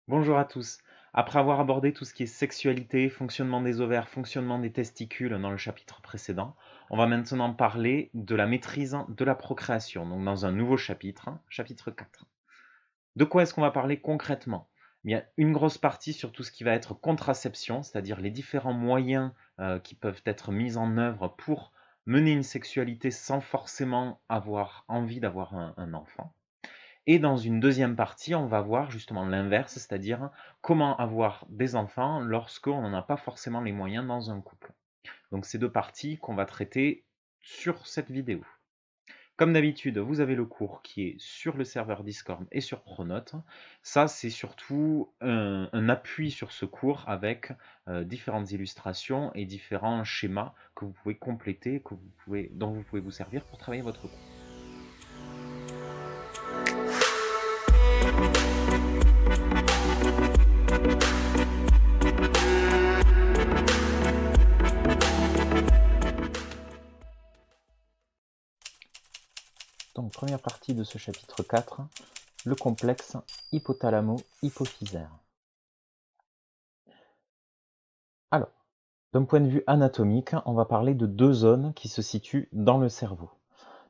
Bonjour à tous. Après avoir abordé tout ce qui est sexualité, fonctionnement des ovaires, fonctionnement des testicules dans le chapitre précédent, on va maintenant parler de la maîtrise de la procréation, donc dans un nouveau chapitre, chapitre 4. De quoi est-ce qu'on va parler concrètement? Il y a une grosse partie sur tout ce qui va être contraception, c'est-à-dire les différents moyens qui peuvent être mis en œuvre pour mener une sexualité sans forcément avoir envie d'avoir un enfant. Et dans une deuxième partie, on va voir justement l'inverse, c'est-à-dire comment avoir des enfants lorsqu'on n'en a pas forcément les moyens dans un couple. Donc c'est deux parties qu'on va traiter sur cette vidéo. Comme d'habitude, vous avez le cours qui est sur le serveur Discord et sur Pronote. Ça, c'est surtout un appui sur ce cours avec différentes illustrations et différents schémas que vous pouvez compléter, dont vous pouvez vous servir pour travailler votre cours. Donc, première partie de ce chapitre 4, le complexe hypothalamo-hypophysaire. Alors, d'un point de vue anatomique, on va parler de deux zones qui se situent dans le cerveau.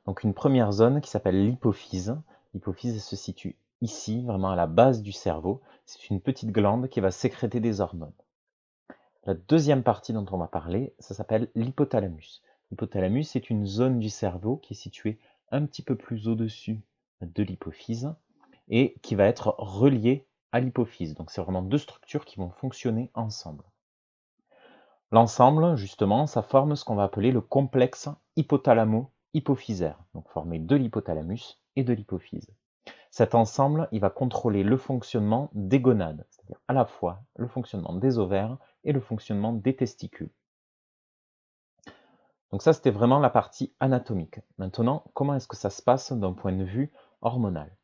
Donc une première zone qui s'appelle l'hypophyse. L'hypophyse se situe ici, vraiment à la base du cerveau. C'est une petite glande qui va sécréter des hormones. La deuxième partie dont on va parler, ça s'appelle l'hypothalamus. L'hypothalamus, c'est une zone du cerveau qui est située un petit peu plus au-dessus de l'hypophyse et qui va être reliée à l'hypophyse. Donc c'est vraiment deux structures qui vont fonctionner ensemble. L'ensemble, justement, ça forme ce qu'on va appeler le complexe hypothalamo-hypophysaire, donc formé de l'hypothalamus et de l'hypophyse. Cet ensemble, il va contrôler le fonctionnement des gonades, c'est-à-dire à la fois le fonctionnement des ovaires et le fonctionnement des testicules. Donc ça, c'était vraiment la partie anatomique. Maintenant, comment est-ce que ça se passe d'un point de vue hormonal?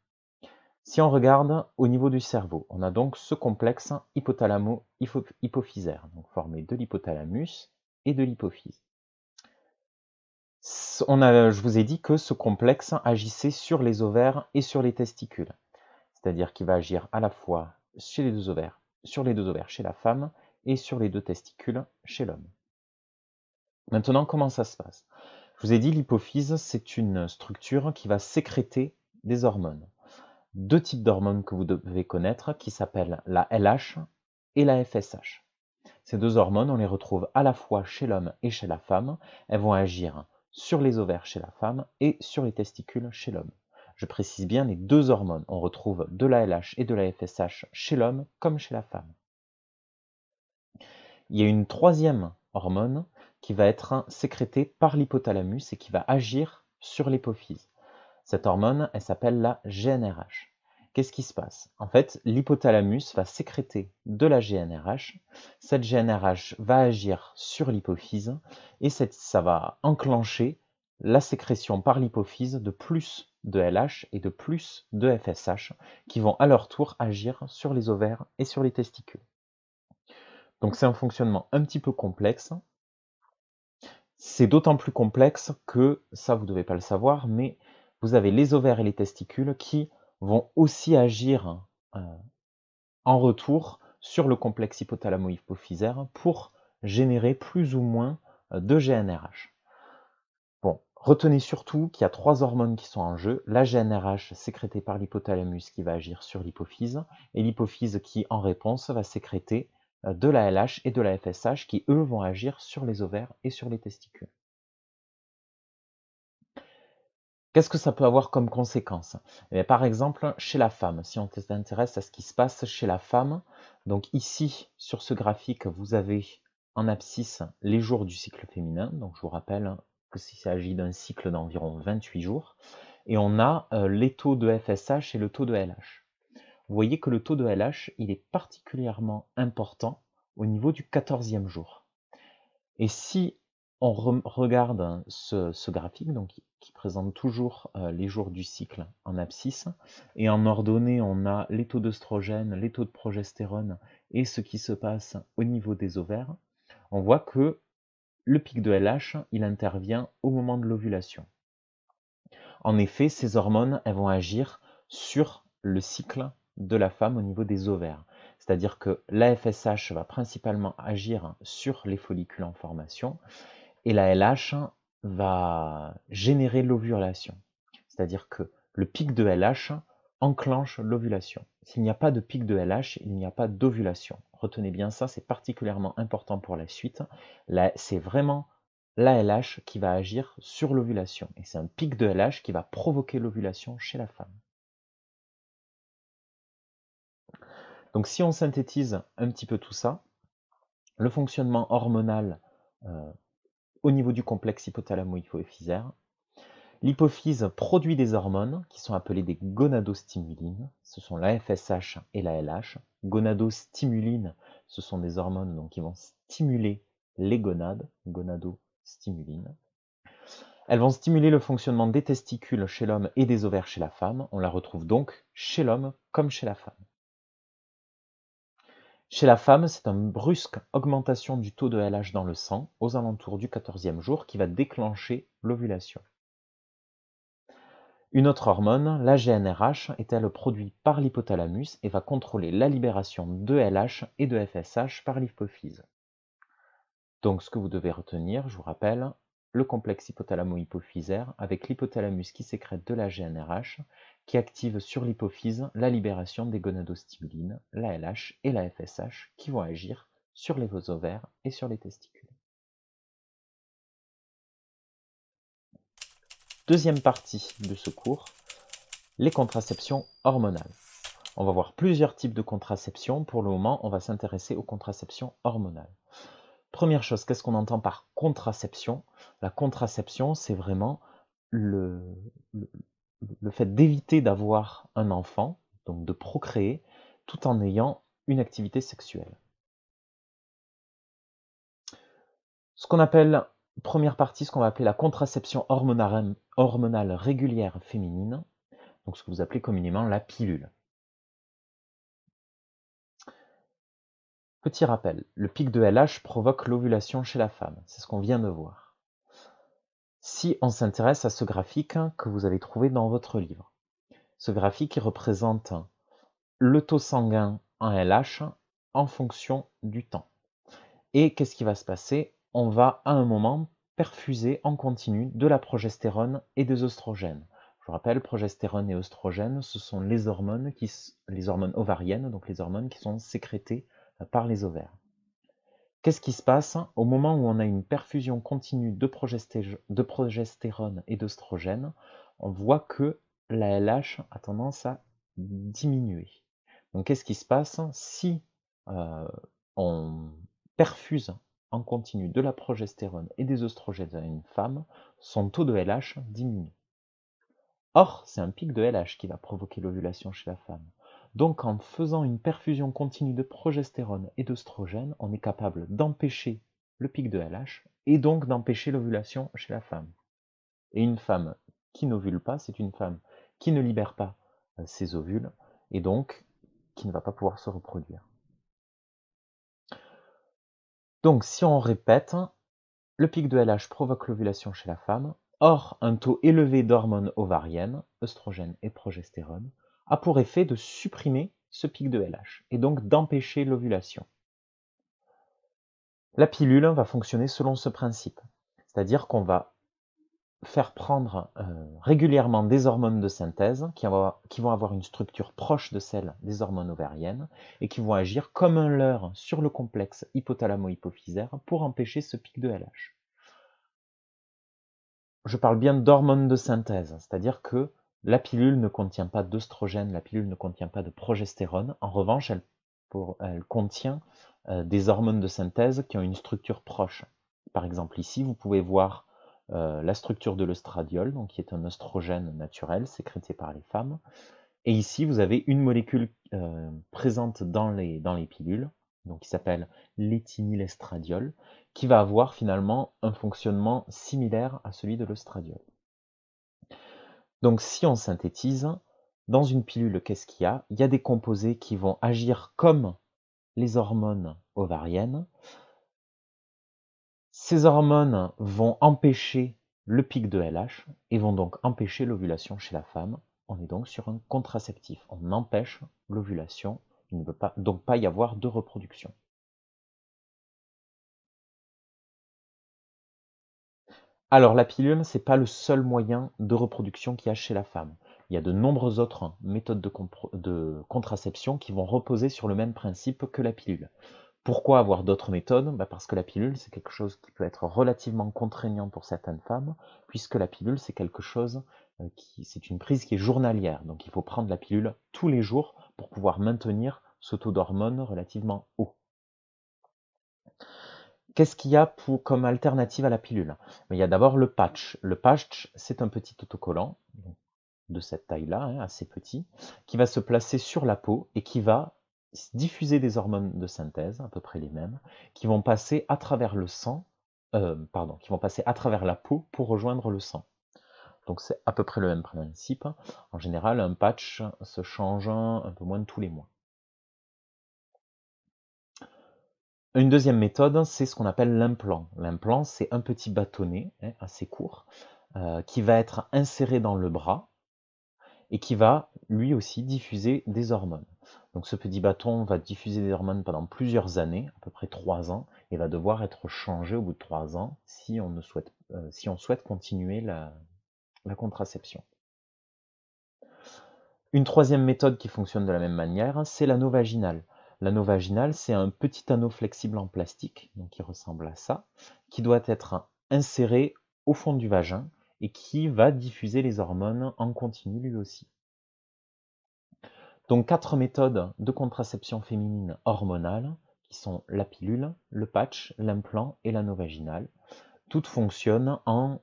Si on regarde au niveau du cerveau, on a donc ce complexe hypothalamo-hypophysaire, donc formé de l'hypothalamus et de l'hypophyse. Je vous ai dit que ce complexe agissait sur les ovaires et sur les testicules. C'est-à-dire qu'il va agir à la fois sur les deux ovaires chez la femme et sur les deux testicules chez l'homme. Maintenant, comment ça se passe? Je vous ai dit, l'hypophyse, c'est une structure qui va sécréter des hormones. Deux types d'hormones que vous devez connaître qui s'appellent la LH et la FSH. Ces deux hormones, on les retrouve à la fois chez l'homme et chez la femme. Elles vont agir sur les ovaires chez la femme et sur les testicules chez l'homme. Je précise bien les deux hormones. On retrouve de la LH et de la FSH chez l'homme comme chez la femme. Il y a une troisième hormone qui va être sécrétée par l'hypothalamus et qui va agir sur l'hypophyse. Cette hormone, elle s'appelle la GnRH. Qu'est-ce qui se passe? En fait, l'hypothalamus va sécréter de la GnRH. Cette GnRH va agir sur l'hypophyse et ça va enclencher la sécrétion par l'hypophyse de plus de LH et de plus de FSH qui vont à leur tour agir sur les ovaires et sur les testicules. Donc c'est un fonctionnement un petit peu complexe. C'est d'autant plus complexe que, ça vous ne devez pas le savoir, mais vous avez les ovaires et les testicules qui vont aussi agir en retour sur le complexe hypothalamo-hypophysaire pour générer plus ou moins de GnRH. Bon, retenez surtout qu'il y a trois hormones qui sont en jeu. La GnRH sécrétée par l'hypothalamus qui va agir sur l'hypophyse et l'hypophyse qui, en réponse, va sécréter de la LH et de la FSH qui, eux, vont agir sur les ovaires et sur les testicules. Qu'est-ce que ça peut avoir comme conséquence? Par exemple, chez la femme, si on s'intéresse à ce qui se passe chez la femme, donc ici, sur ce graphique, vous avez en abscisse les jours du cycle féminin. Donc je vous rappelle qu'il s'agit d'un cycle d'environ 28 jours. Et on a les taux de FSH et le taux de LH. Vous voyez que le taux de LH, il est particulièrement important au niveau du 14e jour. Et si on regarde ce graphique, donc, qui présente toujours les jours du cycle en abscisse, et en ordonnée, on a les taux d'œstrogène, les taux de progestérone et ce qui se passe au niveau des ovaires, on voit que le pic de LH, il intervient au moment de l'ovulation. En effet, ces hormones, elles vont agir sur le cycle de la femme au niveau des ovaires. C'est-à-dire que la FSH va principalement agir sur les follicules en formation et la LH va générer l'ovulation. C'est-à-dire que le pic de LH enclenche l'ovulation. S'il n'y a pas de pic de LH, il n'y a pas d'ovulation. Retenez bien ça, c'est particulièrement important pour la suite. C'est vraiment la LH qui va agir sur l'ovulation. Et c'est un pic de LH qui va provoquer l'ovulation chez la femme. Donc si on synthétise un petit peu tout ça, le fonctionnement hormonal au niveau du complexe hypothalamo-hypophysaire, l'hypophyse produit des hormones qui sont appelées des gonadostimulines. Ce sont la FSH et la LH. Gonadostimulines, ce sont des hormones donc, qui vont stimuler les gonades, gonadostimulines. Elles vont stimuler le fonctionnement des testicules chez l'homme et des ovaires chez la femme. On la retrouve donc chez l'homme comme chez la femme. Chez la femme, c'est une brusque augmentation du taux de LH dans le sang aux alentours du 14e jour qui va déclencher l'ovulation. Une autre hormone, la GnRH, est elle produite par l'hypothalamus et va contrôler la libération de LH et de FSH par l'hypophyse. Donc ce que vous devez retenir, je vous rappelle, le complexe hypothalamo-hypophysaire avec l'hypothalamus qui sécrète de la GnRH, qui active sur l'hypophyse la libération des gonadostimulines, la LH et la FSH, qui vont agir sur les ovaires et sur les testicules. Deuxième partie de ce cours, les contraceptions hormonales. On va voir plusieurs types de contraception. Pour le moment, on va s'intéresser aux contraceptions hormonales. Première chose, qu'est-ce qu'on entend par contraception? La contraception, c'est vraiment le fait d'éviter d'avoir un enfant, donc de procréer, tout en ayant une activité sexuelle. Ce qu'on appelle, première partie, ce qu'on va appeler la contraception hormonale régulière féminine, donc ce que vous appelez communément la pilule. Petit rappel, le pic de LH provoque l'ovulation chez la femme, c'est ce qu'on vient de voir. Si on s'intéresse à ce graphique que vous avez trouvé dans votre livre, ce graphique représente le taux sanguin en LH en fonction du temps. Et qu'est-ce qui va se passer? On va à un moment perfuser en continu de la progestérone et des oestrogènes. Je vous rappelle, progestérone et oestrogènes, ce sont les hormones ovariennes, donc les hormones qui sont sécrétées par les ovaires. Qu'est-ce qui se passe au moment où on a une perfusion continue de progestérone et d'œstrogène? On voit que la LH a tendance à diminuer. Donc qu'est-ce qui se passe si on perfuse en continu de la progestérone et des œstrogènes à une femme? Son taux de LH diminue. Or, c'est un pic de LH qui va provoquer l'ovulation chez la femme. Donc, en faisant une perfusion continue de progestérone et d'œstrogène, on est capable d'empêcher le pic de LH et donc d'empêcher l'ovulation chez la femme. Et une femme qui n'ovule pas, c'est une femme qui ne libère pas ses ovules et donc qui ne va pas pouvoir se reproduire. Donc, si on répète, le pic de LH provoque l'ovulation chez la femme. Or, un taux élevé d'hormones ovariennes, œstrogènes et progestérone, a pour effet de supprimer ce pic de LH et donc d'empêcher l'ovulation. La pilule va fonctionner selon ce principe, c'est-à-dire qu'on va faire prendre régulièrement des hormones de synthèse qui vont avoir une structure proche de celle des hormones ovariennes et qui vont agir comme un leurre sur le complexe hypothalamo-hypophysaire pour empêcher ce pic de LH. Je parle bien d'hormones de synthèse, c'est-à-dire que la pilule ne contient pas d'œstrogène, la pilule ne contient pas de progestérone. En revanche, elle contient des hormones de synthèse qui ont une structure proche. Par exemple, ici, vous pouvez voir la structure de l'œstradiol, donc qui est un œstrogène naturel sécrété par les femmes. Et ici, vous avez une molécule présente dans les pilules, donc qui s'appelle l'éthinylestradiol, qui va avoir finalement un fonctionnement similaire à celui de l'œstradiol. Donc si on synthétise, dans une pilule, qu'est-ce qu'il y a? Il y a des composés qui vont agir comme les hormones ovariennes. Ces hormones vont empêcher le pic de LH et vont donc empêcher l'ovulation chez la femme. On est donc sur un contraceptif. On empêche l'ovulation. Il ne peut pas, donc pas y avoir de reproduction. Alors la pilule, c'est pas le seul moyen de reproduction qu'il y a chez la femme. Il y a de nombreuses autres méthodes de contraception qui vont reposer sur le même principe que la pilule. Pourquoi avoir d'autres méthodes? Parce que la pilule, c'est quelque chose qui peut être relativement contraignant pour certaines femmes, puisque la pilule, c'est quelque chose c'est une prise qui est journalière. Donc il faut prendre la pilule tous les jours pour pouvoir maintenir ce taux d'hormones relativement haut. Qu'est-ce qu'il y a comme alternative à la pilule? Il y a d'abord le patch. Le patch, c'est un petit autocollant de cette taille-là, assez petit, qui va se placer sur la peau et qui va diffuser des hormones de synthèse, à peu près les mêmes, qui vont passer à travers le sang, qui vont passer à travers la peau pour rejoindre le sang. Donc c'est à peu près le même principe. En général, un patch se change un peu moins de tous les mois. Une deuxième méthode, c'est ce qu'on appelle l'implant. L'implant, c'est un petit bâtonnet assez court qui va être inséré dans le bras et qui va lui aussi diffuser des hormones. Donc ce petit bâton va diffuser des hormones pendant plusieurs années, à peu près 3 ans, et va devoir être changé au bout de 3 ans si on souhaite continuer la contraception. Une troisième méthode qui fonctionne de la même manière, c'est l'anneau vaginal. L'anneau vaginal, c'est un petit anneau flexible en plastique, donc qui ressemble à ça, qui doit être inséré au fond du vagin et qui va diffuser les hormones en continu lui aussi. Donc 4 méthodes de contraception féminine hormonale, qui sont la pilule, le patch, l'implant et l'anneau vaginal. Toutes fonctionnent en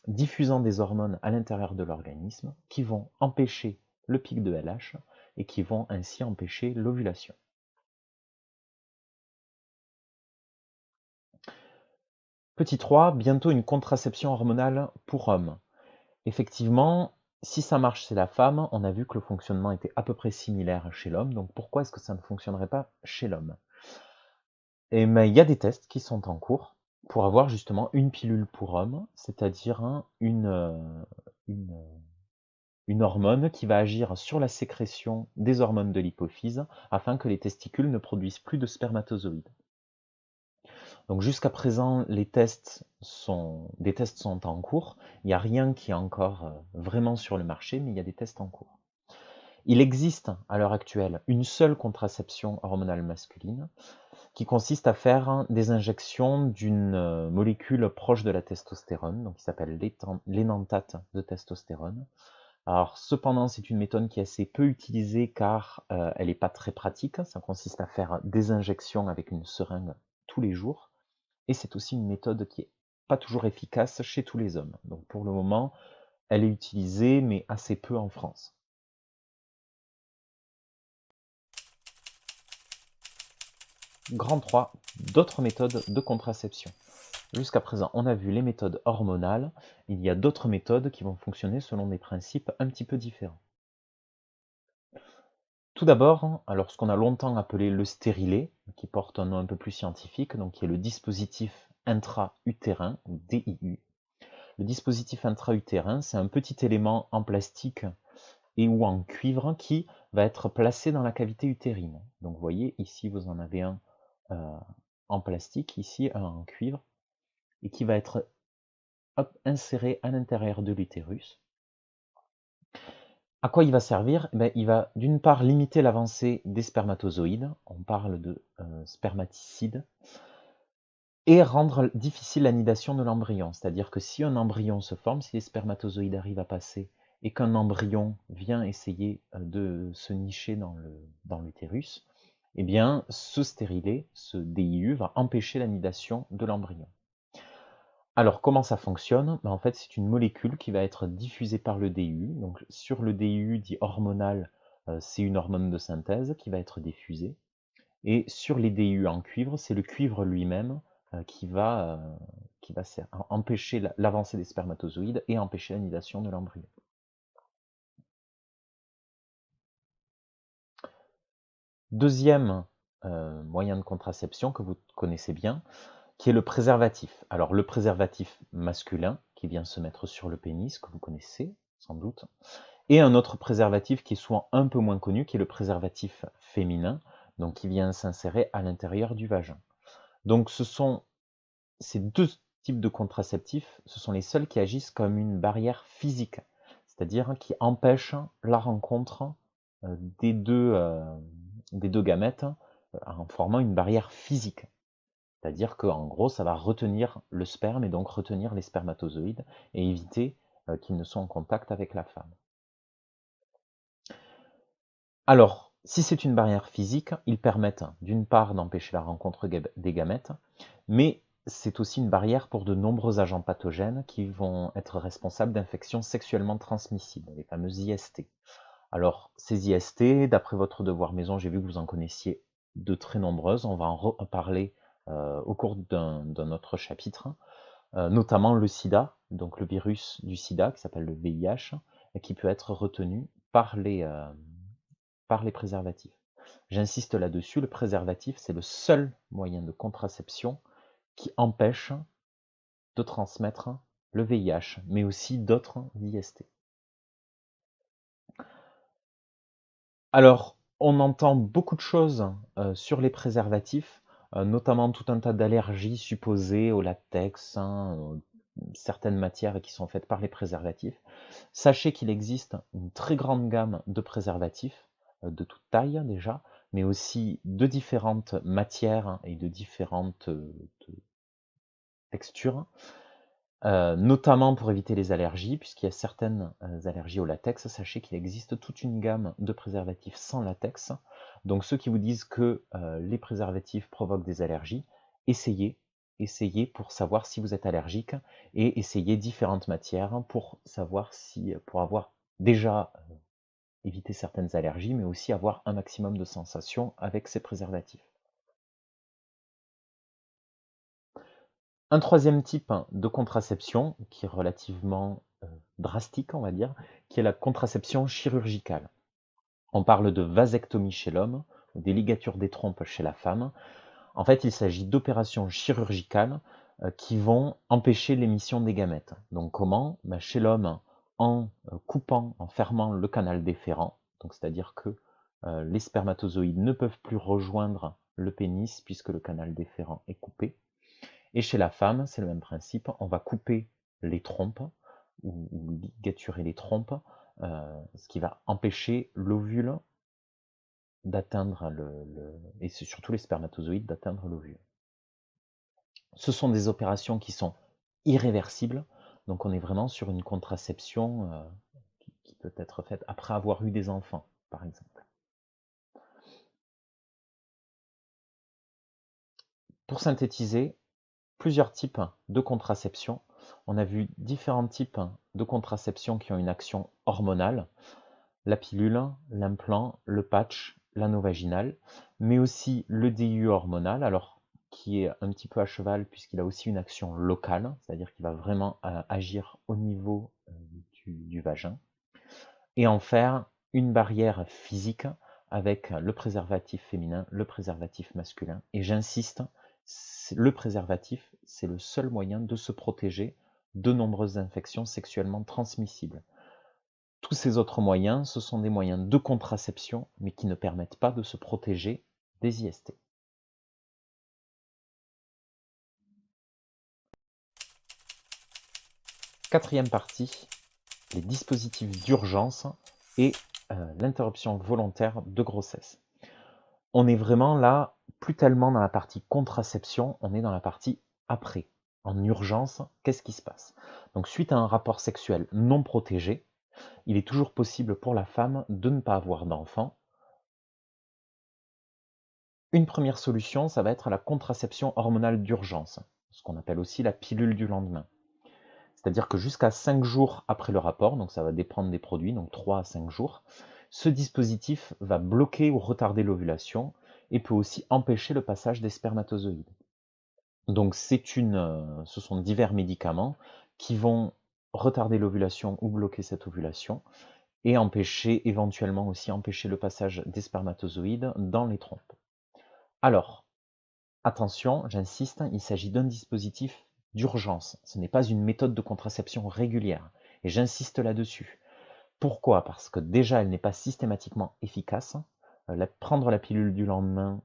diffusant des hormones à l'intérieur de l'organisme qui vont empêcher le pic de LH et qui vont ainsi empêcher l'ovulation. Petit 3, bientôt une contraception hormonale pour hommes. Effectivement, si ça marche chez la femme, on a vu que le fonctionnement était à peu près similaire chez l'homme, donc pourquoi est-ce que ça ne fonctionnerait pas chez l'homme? Et il y a des tests qui sont en cours pour avoir justement une pilule pour homme, c'est-à-dire une hormone qui va agir sur la sécrétion des hormones de l'hypophyse afin que les testicules ne produisent plus de spermatozoïdes. Donc jusqu'à présent, des tests sont en cours. Il n'y a rien qui est encore vraiment sur le marché, mais il y a des tests en cours. Il existe à l'heure actuelle une seule contraception hormonale masculine qui consiste à faire des injections d'une molécule proche de la testostérone, donc qui s'appelle l'énanthate de testostérone. Alors cependant, c'est une méthode qui est assez peu utilisée car elle n'est pas très pratique. Ça consiste à faire des injections avec une seringue tous les jours. Et c'est aussi une méthode qui n'est pas toujours efficace chez tous les hommes. Donc pour le moment, elle est utilisée, mais assez peu en France. Grand 3, d'autres méthodes de contraception. Jusqu'à présent, on a vu les méthodes hormonales. Il y a d'autres méthodes qui vont fonctionner selon des principes un petit peu différents. Tout d'abord, alors ce qu'on a longtemps appelé le stérilet, qui porte un nom un peu plus scientifique, donc qui est le dispositif intra-utérin, ou DIU. Le dispositif intra-utérin, c'est un petit élément en plastique et ou en cuivre qui va être placé dans la cavité utérine. Donc vous voyez, ici vous en avez un en plastique, ici un en cuivre, et qui va être inséré à l'intérieur de l'utérus. À quoi il va servir? Il va d'une part limiter l'avancée des spermatozoïdes, on parle de spermaticides, et rendre difficile l'anidation de l'embryon. C'est-à-dire que si un embryon se forme, si les spermatozoïdes arrivent à passer et qu'un embryon vient essayer de se nicher dans l'utérus, eh bien ce stérilet, ce DIU, va empêcher l'anidation de l'embryon. Alors comment ça fonctionne? En fait, c'est une molécule qui va être diffusée par le DIU. Donc sur le DIU dit hormonal, c'est une hormone de synthèse qui va être diffusée. Et sur les DIU en cuivre, c'est le cuivre lui-même qui va empêcher l'avancée des spermatozoïdes et empêcher l'anidation de l'embryon. Deuxième moyen de contraception que vous connaissez bien, qui est le préservatif. Alors le préservatif masculin, qui vient se mettre sur le pénis, que vous connaissez sans doute, Et un autre préservatif qui est souvent un peu moins connu, qui est le préservatif féminin, donc qui vient s'insérer à l'intérieur du vagin. Donc ces deux types de contraceptifs, ce sont les seuls qui agissent comme une barrière physique, c'est-à-dire qui empêchent la rencontre euh, des deux, euh, des deux gamètes en formant une barrière physique. C'est-à-dire qu'en gros, ça va retenir le sperme et donc retenir les spermatozoïdes et éviter qu'ils ne soient en contact avec la femme. Alors, si c'est une barrière physique, ils permettent d'une part d'empêcher la rencontre des gamètes, mais c'est aussi une barrière pour de nombreux agents pathogènes qui vont être responsables d'infections sexuellement transmissibles, les fameuses IST. Alors, ces IST, d'après votre devoir maison, j'ai vu que vous en connaissiez de très nombreuses, on va en reparler au cours d'un autre chapitre, notamment le sida, donc le virus du sida qui s'appelle le VIH, et qui peut être retenu par les préservatifs. J'insiste là-dessus, le préservatif, c'est le seul moyen de contraception qui empêche de transmettre le VIH, mais aussi d'autres IST. Alors, on entend beaucoup de choses sur les préservatifs, notamment tout un tas d'allergies supposées au latex, certaines matières qui sont faites par les préservatifs. Sachez qu'il existe une très grande gamme de préservatifs, de toute taille déjà, mais aussi de différentes matières et de différentes textures, notamment pour éviter les allergies, puisqu'il y a certaines allergies au latex. Sachez qu'il existe toute une gamme de préservatifs sans latex. Donc ceux qui vous disent que les préservatifs provoquent des allergies, essayez pour savoir si vous êtes allergique et essayez différentes matières pour savoir pour avoir déjà évité certaines allergies, mais aussi avoir un maximum de sensations avec ces préservatifs. Un troisième type de contraception, qui est relativement drastique, on va dire, qui est la contraception chirurgicale. On parle de vasectomie chez l'homme, ou des ligatures des trompes chez la femme. En fait, il s'agit d'opérations chirurgicales qui vont empêcher l'émission des gamètes. Donc comment? Chez l'homme, en coupant, en fermant le canal déférent, donc c'est-à-dire que les spermatozoïdes ne peuvent plus rejoindre le pénis puisque le canal déférent est coupé. Et chez la femme, c'est le même principe, on va couper les trompes ou ligaturer les trompes, ce qui va empêcher l'ovule d'atteindre et c'est surtout les spermatozoïdes d'atteindre l'ovule. Ce sont des opérations qui sont irréversibles, donc on est vraiment sur une contraception qui peut être faite après avoir eu des enfants, par exemple. Pour synthétiser, plusieurs types de contraception. On a vu différents types de contraception qui ont une action hormonale, la pilule, l'implant, le patch, l'anneau vaginal, mais aussi le DIU hormonal, alors qui est un petit peu à cheval puisqu'il a aussi une action locale, c'est-à-dire qu'il va vraiment agir au niveau du vagin, et en faire une barrière physique avec le préservatif féminin, le préservatif masculin. Et j'insiste, le préservatif, c'est le seul moyen de se protéger de nombreuses infections sexuellement transmissibles. Tous ces autres moyens, ce sont des moyens de contraception, mais qui ne permettent pas de se protéger des IST. Quatrième partie, les dispositifs d'urgence et l'interruption volontaire de grossesse. On est vraiment là, plus tellement dans la partie contraception, on est dans la partie après. En urgence, qu'est-ce qui se passe? Donc suite à un rapport sexuel non protégé, il est toujours possible pour la femme de ne pas avoir d'enfant. Une première solution, ça va être la contraception hormonale d'urgence, ce qu'on appelle aussi la pilule du lendemain. C'est-à-dire que jusqu'à 5 jours après le rapport, donc ça va dépendre des produits, donc 3 à 5 jours, ce dispositif va bloquer ou retarder l'ovulation et peut aussi empêcher le passage des spermatozoïdes. Donc ce sont divers médicaments qui vont retarder l'ovulation ou bloquer cette ovulation et éventuellement aussi empêcher le passage des spermatozoïdes dans les trompes. Alors, attention, j'insiste, il s'agit d'un dispositif d'urgence. Ce n'est pas une méthode de contraception régulière. Et j'insiste là-dessus. Pourquoi? Parce que déjà, elle n'est pas systématiquement efficace. Prendre la pilule du lendemain,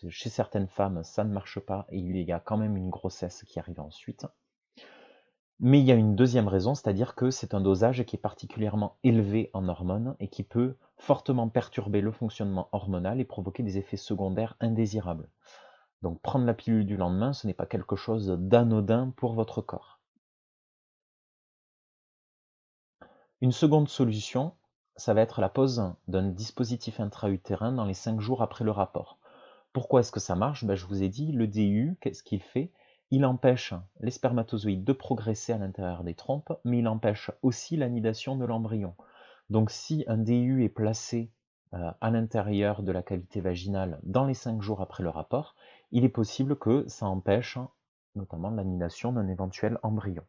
chez certaines femmes, ça ne marche pas et il y a quand même une grossesse qui arrive ensuite. Mais il y a une deuxième raison, c'est-à-dire que c'est un dosage qui est particulièrement élevé en hormones et qui peut fortement perturber le fonctionnement hormonal et provoquer des effets secondaires indésirables. Donc prendre la pilule du lendemain, ce n'est pas quelque chose d'anodin pour votre corps. Une seconde solution, ça va être la pose d'un dispositif intra-utérin dans les 5 jours après le rapport. Pourquoi est-ce que ça marche? Je vous ai dit, le DU, qu'est-ce qu'il fait? Il empêche les spermatozoïdes de progresser à l'intérieur des trompes, mais il empêche aussi l'anidation de l'embryon. Donc si un DU est placé à l'intérieur de la cavité vaginale dans les 5 jours après le rapport, il est possible que ça empêche notamment l'anidation d'un éventuel embryon.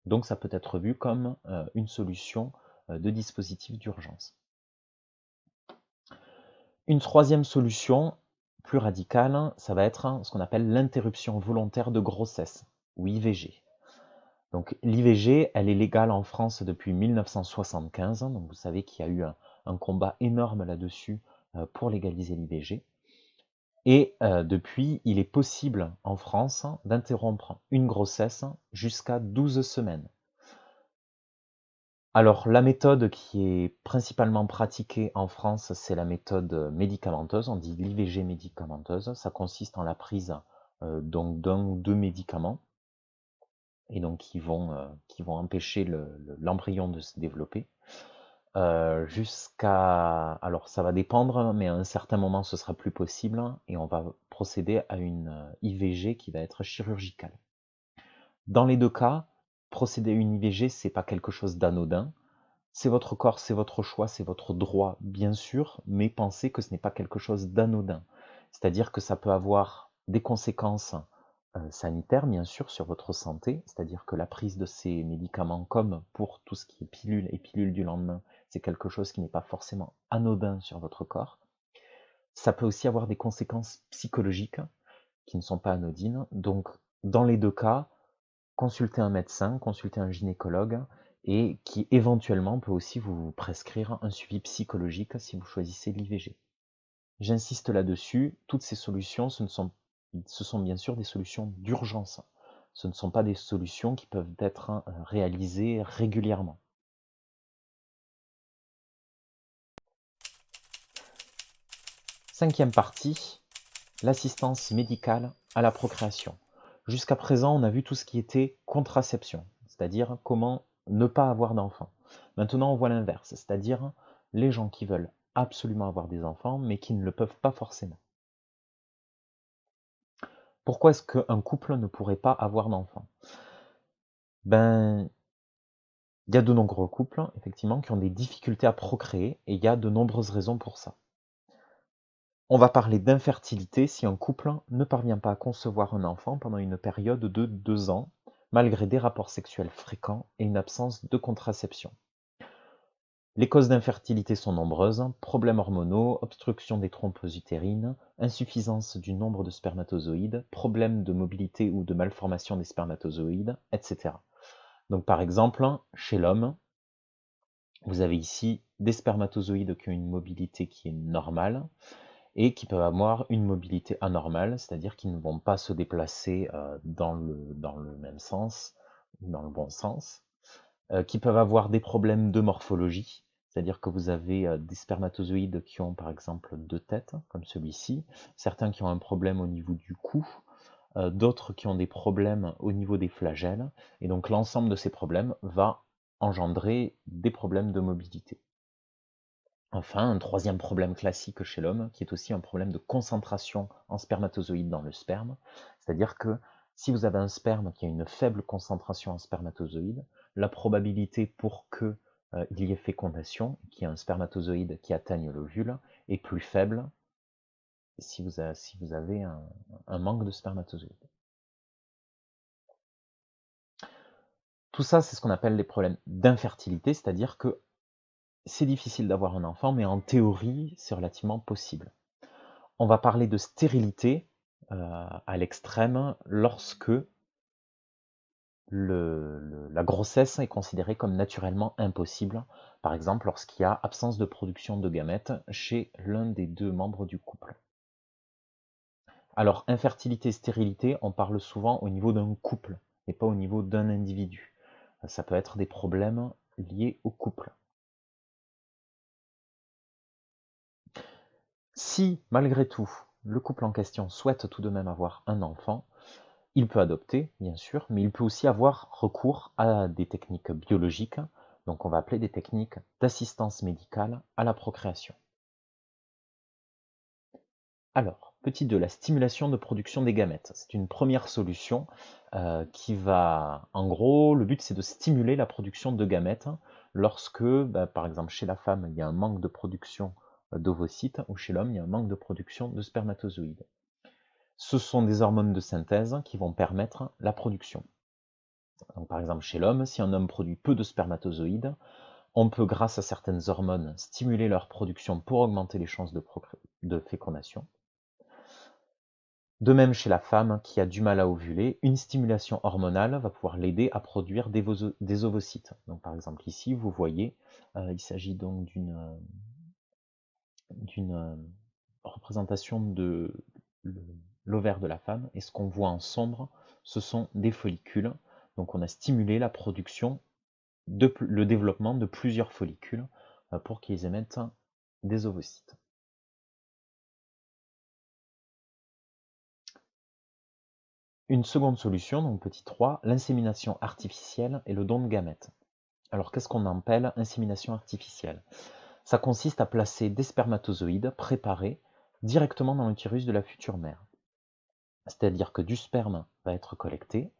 Donc ça peut être vu comme une solution de dispositif d'urgence. Une troisième solution, plus radicale, ça va être ce qu'on appelle l'interruption volontaire de grossesse, ou IVG. Donc l'IVG, elle est légale en France depuis 1975, donc vous savez qu'il y a eu un combat énorme là-dessus pour légaliser l'IVG. Et depuis, il est possible en France d'interrompre une grossesse jusqu'à 12 semaines. Alors, la méthode qui est principalement pratiquée en France, c'est la méthode médicamenteuse, on dit l'IVG médicamenteuse. Ça consiste en la prise donc d'un ou deux médicaments et donc qui vont empêcher l'embryon de se développer. Alors ça va dépendre, mais à un certain moment ce sera plus possible et on va procéder à une IVG qui va être chirurgicale. Dans les deux cas, procéder à une IVG, c'est pas quelque chose d'anodin. C'est votre corps, c'est votre choix, c'est votre droit, bien sûr, mais pensez que ce n'est pas quelque chose d'anodin. C'est-à-dire que ça peut avoir des conséquences sanitaires, bien sûr, sur votre santé. C'est-à-dire que la prise de ces médicaments, comme pour tout ce qui est pilule et pilule du lendemain, c'est quelque chose qui n'est pas forcément anodin sur votre corps. Ça peut aussi avoir des conséquences psychologiques qui ne sont pas anodines. Donc, dans les deux cas, consultez un médecin, consultez un gynécologue et qui éventuellement peut aussi vous prescrire un suivi psychologique si vous choisissez l'IVG. J'insiste là-dessus, toutes ces solutions, ce sont bien sûr des solutions d'urgence. Ce ne sont pas des solutions qui peuvent être réalisées régulièrement. Cinquième partie, l'assistance médicale à la procréation. Jusqu'à présent, on a vu tout ce qui était contraception, c'est-à-dire comment ne pas avoir d'enfants. Maintenant, on voit l'inverse, c'est-à-dire les gens qui veulent absolument avoir des enfants, mais qui ne le peuvent pas forcément. Pourquoi est-ce qu'un couple ne pourrait pas avoir d'enfants? Ben, il y a de nombreux couples, effectivement, qui ont des difficultés à procréer, et il y a de nombreuses raisons pour ça. On va parler d'infertilité si un couple ne parvient pas à concevoir un enfant pendant une période de 2 ans, malgré des rapports sexuels fréquents et une absence de contraception. Les causes d'infertilité sont nombreuses: problèmes hormonaux, obstruction des trompes utérines, insuffisance du nombre de spermatozoïdes, problèmes de mobilité ou de malformation des spermatozoïdes, etc. Donc par exemple, chez l'homme, vous avez ici des spermatozoïdes qui ont une mobilité qui est normale, et qui peuvent avoir une mobilité anormale, c'est-à-dire qu'ils ne vont pas se déplacer dans le même sens, dans le bon sens, qui peuvent avoir des problèmes de morphologie, c'est-à-dire que vous avez des spermatozoïdes qui ont par exemple 2 têtes, comme celui-ci, certains qui ont un problème au niveau du cou, d'autres qui ont des problèmes au niveau des flagelles, et donc l'ensemble de ces problèmes va engendrer des problèmes de mobilité. Enfin, un troisième problème classique chez l'homme, qui est aussi un problème de concentration en spermatozoïdes dans le sperme, c'est-à-dire que si vous avez un sperme qui a une faible concentration en spermatozoïdes, la probabilité pour que il y ait fécondation, qu'il y ait un spermatozoïde qui atteigne l'ovule, est plus faible si vous avez un manque de spermatozoïdes. Tout ça, c'est ce qu'on appelle les problèmes d'infertilité, c'est-à-dire que c'est difficile d'avoir un enfant, mais en théorie, c'est relativement possible. On va parler de stérilité à l'extrême lorsque la grossesse est considérée comme naturellement impossible, par exemple lorsqu'il y a absence de production de gamètes chez l'un des deux membres du couple. Alors, infertilité, stérilité, on parle souvent au niveau d'un couple et pas au niveau d'un individu. Ça peut être des problèmes liés au couple. Si, malgré tout, le couple en question souhaite tout de même avoir un enfant, il peut adopter, bien sûr, mais il peut aussi avoir recours à des techniques biologiques, donc on va appeler des techniques d'assistance médicale à la procréation. Alors, petit 2, la stimulation de production des gamètes. C'est une première solution qui va, en gros, le but c'est de stimuler la production de gamètes lorsque, par exemple, chez la femme, il y a un manque de production d'ovocytes, ou chez l'homme, il y a un manque de production de spermatozoïdes. Ce sont des hormones de synthèse qui vont permettre la production. Donc, par exemple, chez l'homme, si un homme produit peu de spermatozoïdes, on peut, grâce à certaines hormones, stimuler leur production pour augmenter les chances de fécondation. De même, chez la femme qui a du mal à ovuler, une stimulation hormonale va pouvoir l'aider à produire des ovocytes. Donc, par exemple, ici, vous voyez, il s'agit donc d'une représentation de l'ovaire de la femme, et ce qu'on voit en sombre, ce sont des follicules. Donc, on a stimulé la production, le développement de plusieurs follicules pour qu'ils émettent des ovocytes. Une seconde solution, donc petit 3, l'insémination artificielle et le don de gamètes. Alors qu'est-ce qu'on appelle insémination artificielle? Ça consiste à placer des spermatozoïdes préparés directement dans l'utérus de la future mère. C'est-à-dire que du sperme va être collecté,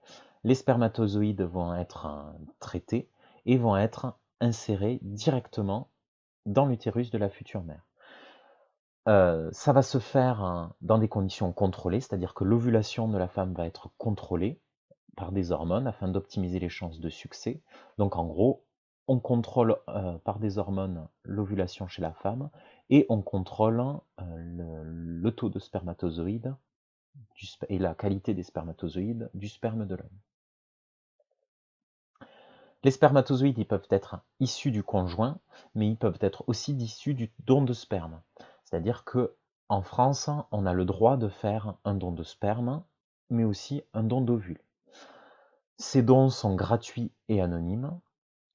les spermatozoïdes vont être traités et vont être insérés directement dans l'utérus de la future mère. Ça va se faire dans des conditions contrôlées, c'est-à-dire que l'ovulation de la femme va être contrôlée par des hormones afin d'optimiser les chances de succès. Donc en gros, on contrôle par des hormones l'ovulation chez la femme et on contrôle le taux de spermatozoïdes et la qualité des spermatozoïdes du sperme de l'homme. Les spermatozoïdes, ils peuvent être issus du conjoint, mais ils peuvent être aussi issus du don de sperme. C'est-à-dire que en France, on a le droit de faire un don de sperme, mais aussi un don d'ovule. Ces dons sont gratuits et anonymes,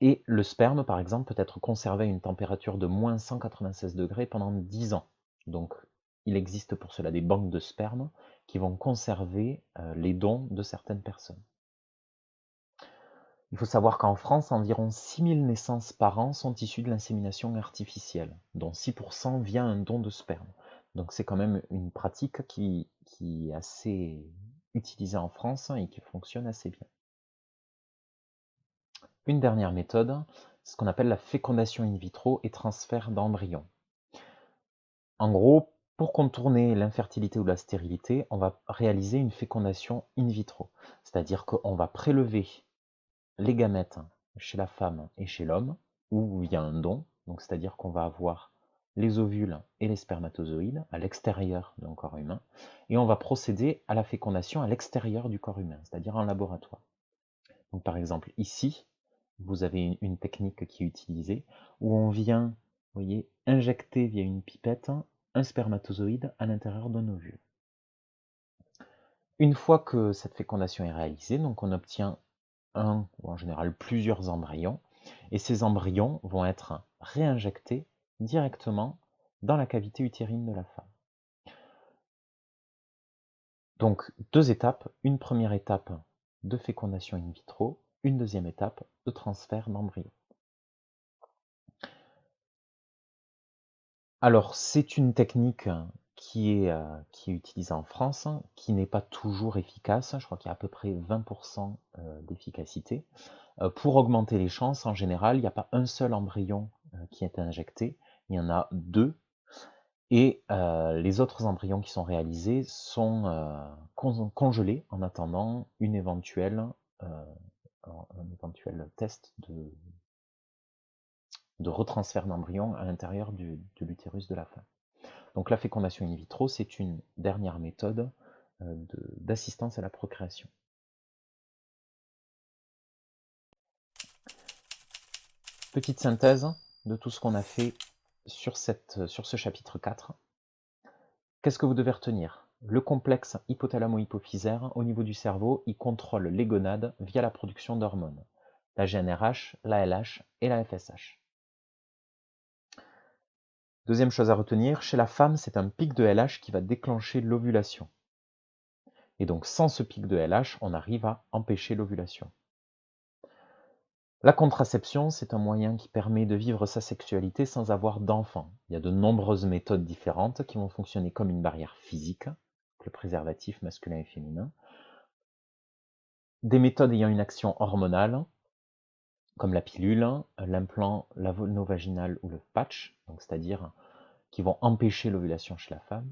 et le sperme, par exemple, peut être conservé à une température de moins 196 degrés pendant 10 ans. Donc, il existe pour cela des banques de sperme qui vont conserver les dons de certaines personnes. Il faut savoir qu'en France, environ 6000 naissances par an sont issues de l'insémination artificielle, dont 6% via un don de sperme. Donc c'est quand même une pratique qui est assez utilisée en France et qui fonctionne assez bien. Une dernière méthode, c'est ce qu'on appelle la fécondation in vitro et transfert d'embryons. En gros, pour contourner l'infertilité ou la stérilité, on va réaliser une fécondation in vitro. C'est-à-dire qu'on va prélever les gamètes chez la femme et chez l'homme, où il y a un don, donc c'est-à-dire qu'on va avoir les ovules et les spermatozoïdes à l'extérieur d'un corps humain, et on va procéder à la fécondation à l'extérieur du corps humain, c'est-à-dire en laboratoire. Donc par exemple ici, vous avez une technique qui est utilisée, où on vient, vous voyez, injecter via une pipette un spermatozoïde à l'intérieur d'un ovule. Une fois que cette fécondation est réalisée, donc on obtient un ou en général plusieurs embryons, et ces embryons vont être réinjectés directement dans la cavité utérine de la femme. Donc deux étapes, une première étape de fécondation in vitro, une deuxième étape de transfert d'embryons. Alors c'est une technique qui est utilisée en France, qui n'est pas toujours efficace, je crois qu'il y a à peu près 20% d'efficacité. Pour augmenter les chances, en général, il n'y a pas un seul embryon qui est injecté, il y en a deux, et les autres embryons qui sont réalisés sont congelés en attendant euh, un éventuel test de retransfert d'embryon à l'intérieur de l'utérus de la femme. Donc la fécondation in vitro, c'est une dernière méthode d'assistance à la procréation. Petite synthèse de tout ce qu'on a fait sur ce chapitre 4. Qu'est-ce que vous devez retenir? Le complexe hypothalamo-hypophysaire, au niveau du cerveau, il contrôle les gonades via la production d'hormones, la GnRH, la LH et la FSH. Deuxième chose à retenir, chez la femme, c'est un pic de LH qui va déclencher l'ovulation. Et donc, sans ce pic de LH, on arrive à empêcher l'ovulation. La contraception, c'est un moyen qui permet de vivre sa sexualité sans avoir d'enfant. Il y a de nombreuses méthodes différentes qui vont fonctionner comme une barrière physique, le préservatif masculin et féminin. Des méthodes ayant une action hormonale, comme la pilule, l'implant lavono-vaginal ou le patch, c'est-à-dire qui vont empêcher l'ovulation chez la femme,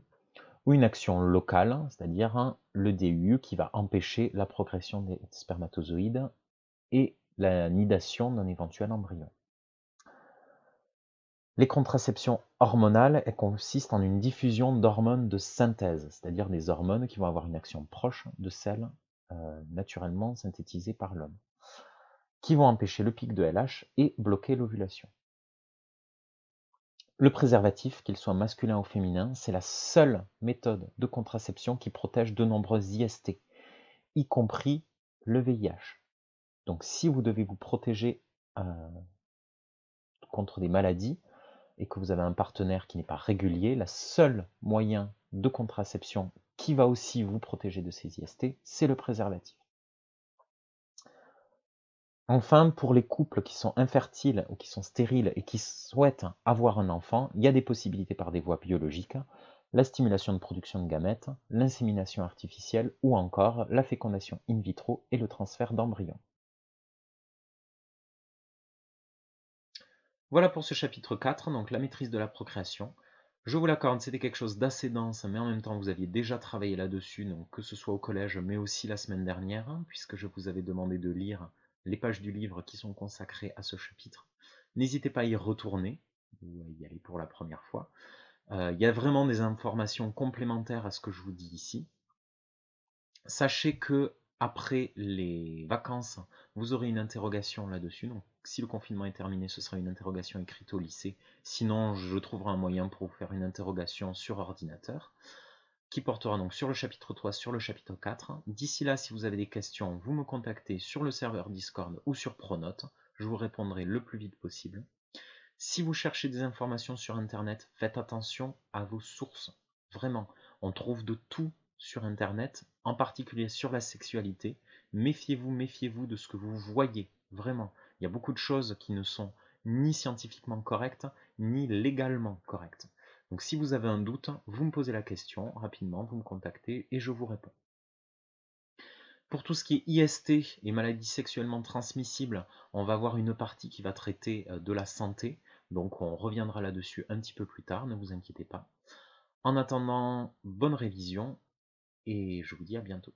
ou une action locale, c'est-à-dire le DUU qui va empêcher la progression des spermatozoïdes et la nidation d'un éventuel embryon. Les contraceptions hormonales, elles consistent en une diffusion d'hormones de synthèse, c'est-à-dire des hormones qui vont avoir une action proche de celle naturellement synthétisée par l'homme, qui vont empêcher le pic de LH et bloquer l'ovulation. Le préservatif, qu'il soit masculin ou féminin, c'est la seule méthode de contraception qui protège de nombreuses IST, y compris le VIH. Donc si vous devez vous protéger contre des maladies et que vous avez un partenaire qui n'est pas régulier, le seul moyen de contraception qui va aussi vous protéger de ces IST, c'est le préservatif. Enfin, pour les couples qui sont infertiles ou qui sont stériles et qui souhaitent avoir un enfant, il y a des possibilités par des voies biologiques, la stimulation de production de gamètes, l'insémination artificielle ou encore la fécondation in vitro et le transfert d'embryons. Voilà pour ce chapitre 4, donc la maîtrise de la procréation. Je vous l'accorde, c'était quelque chose d'assez dense, mais en même temps vous aviez déjà travaillé là-dessus, donc que ce soit au collège, mais aussi la semaine dernière, puisque je vous avais demandé de lire les pages du livre qui sont consacrées à ce chapitre. N'hésitez pas à y retourner, ou à y aller pour la première fois. Il y a vraiment des informations complémentaires à ce que je vous dis ici. Sachez que après les vacances, vous aurez une interrogation là-dessus. Donc, si le confinement est terminé, ce sera une interrogation écrite au lycée. Sinon, je trouverai un moyen pour vous faire une interrogation sur ordinateur, qui portera donc sur le chapitre 3, sur le chapitre 4. D'ici là, si vous avez des questions, vous me contactez sur le serveur Discord ou sur Pronote. Je vous répondrai le plus vite possible. Si vous cherchez des informations sur Internet, faites attention à vos sources. Vraiment, on trouve de tout sur Internet, en particulier sur la sexualité. Méfiez-vous de ce que vous voyez. Vraiment, il y a beaucoup de choses qui ne sont ni scientifiquement correctes, ni légalement correctes. Donc si vous avez un doute, vous me posez la question rapidement, vous me contactez et je vous réponds. Pour tout ce qui est IST et maladies sexuellement transmissibles, on va avoir une partie qui va traiter de la santé. Donc on reviendra là-dessus un petit peu plus tard, ne vous inquiétez pas. En attendant, bonne révision et je vous dis à bientôt.